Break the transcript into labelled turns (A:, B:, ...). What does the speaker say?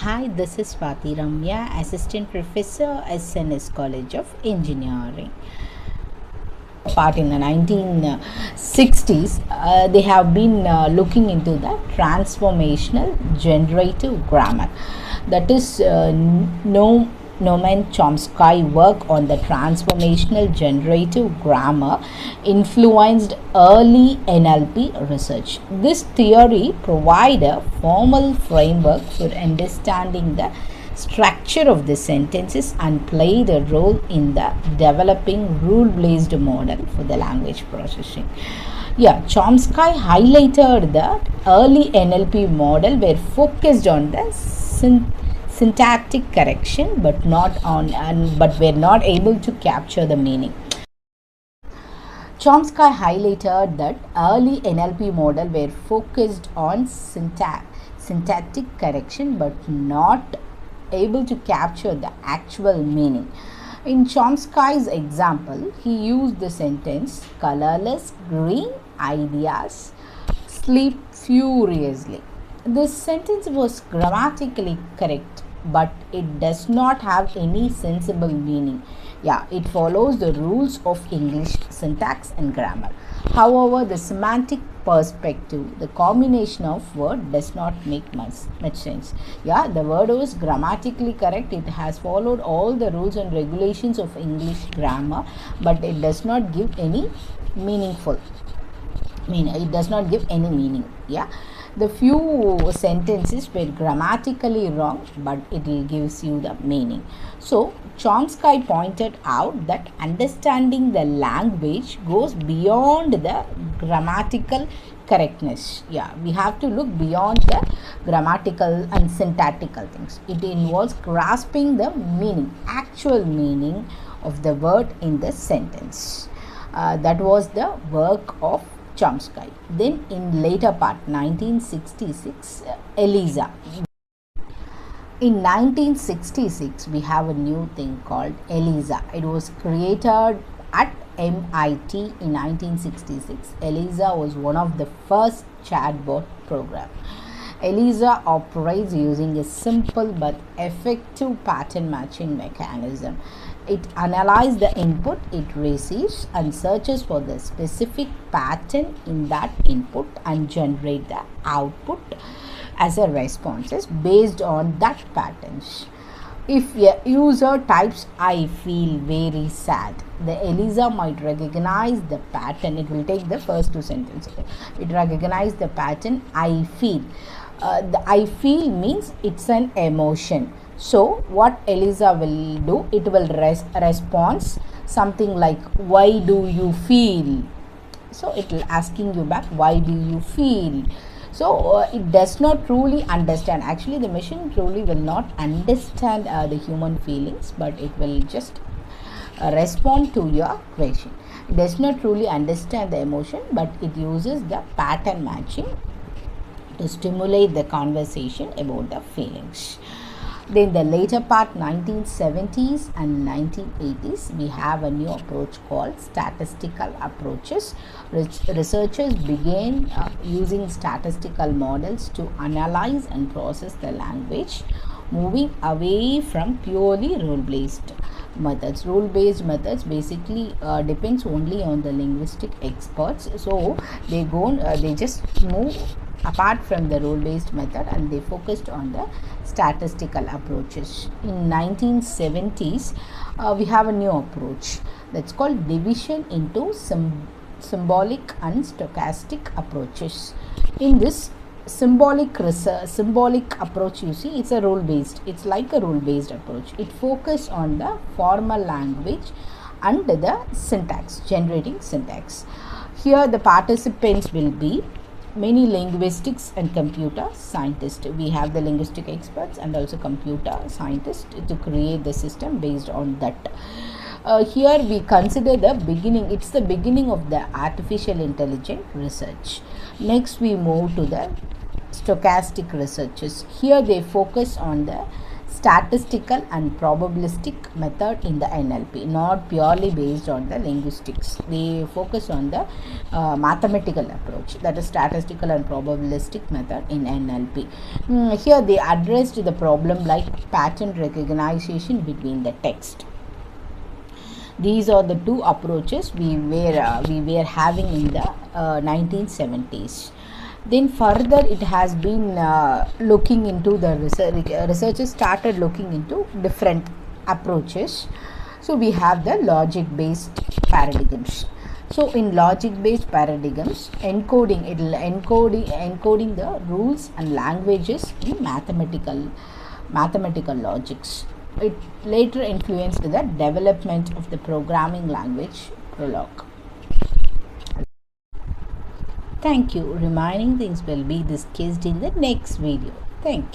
A: Hi, this is R.Swathiramya, Assistant Professor, SNS College of Engineering. Part in the 1960s, they have been looking into the transformational generative grammar. That is, Noam Chomsky work on the transformational generative grammar influenced early NLP research. This theory provides a formal framework for understanding the structure of the sentences and played a role in the developing rule-based model for the language processing. Chomsky highlighted that early NLP model were focused on the syntactic correction but were not able to capture the meaning. Chomsky highlighted that early NLP model were focused on syntactic correction but not able to capture the actual meaning. In Chomsky's example, he used the sentence colorless green ideas sleep furiously. This sentence was grammatically correct, but it does not have any sensible meaning. It follows the rules of English syntax and grammar. However, the semantic perspective, the combination of word does not make much sense. The word was grammatically correct. It has followed all the rules and regulations of English grammar, but it does not give any meaningful. It does not give any meaning. The few sentences were grammatically wrong, but it gives you the meaning. So Chomsky pointed out that understanding the language goes beyond the grammatical correctness. We have to look beyond the grammatical and syntactical things. It involves grasping the meaning, actual meaning of the word in the sentence. That was the work of Chomsky. Then in later part 1966, Eliza. In 1966, we have a new thing called Eliza. It was created at MIT in 1966. Eliza was one of the first chatbot program. Eliza operates using a simple but effective pattern matching mechanism. It analyzes the input it receives and searches for the specific pattern in that input and generate the output as a responses based on that patterns. If a user types "I feel very sad," the Eliza might recognize the pattern. It will take the first two sentences. It recognizes the pattern "I feel." The "I feel" means it's an emotion. So what Eliza will do, it will respond something like "Why do you feel?" So it will asking you back, "Why do you feel?" So it does not truly understand. Actually, the machine truly will not understand the human feelings, but it will just respond to your question. It does not truly understand the emotion, but it uses the pattern matching to stimulate the conversation about the feelings. Then the later part 1970s and 1980s, we have a new approach called statistical approaches. Researchers began using statistical models to analyze and process the language, moving away from purely rule-based methods. Rule-based methods basically depends only on the linguistic experts. So they just move apart from the rule-based method and they focused on the statistical approaches. In 1970s, we have a new approach that's called division into symbolic and stochastic approaches. In this symbolic approach, you see, it's a rule-based. It's like a rule-based approach. It focuses on the formal language and the syntax, generating syntax. Here the participants will be many linguistics and computer scientists. We have the linguistic experts and also computer scientists to create the system based on that. Here we consider the beginning. It's the beginning of the artificial intelligence research. Next we move to the stochastic researches. Here they focus on the statistical and probabilistic method in the NLP, not purely based on the linguistics. They focus on the mathematical approach, that is statistical and probabilistic method in NLP. Here they addressed the problem like pattern recognition between the text. These are the two approaches we were having in the 1970s. Then further it has been looking into the researchers started looking into different approaches. So we have the logic based paradigms. So in logic based paradigms, encoding the rules and languages in mathematical logics. It later influenced the development of the programming language Prolog. Thank you. Remaining things will be discussed in the next video. Thank you.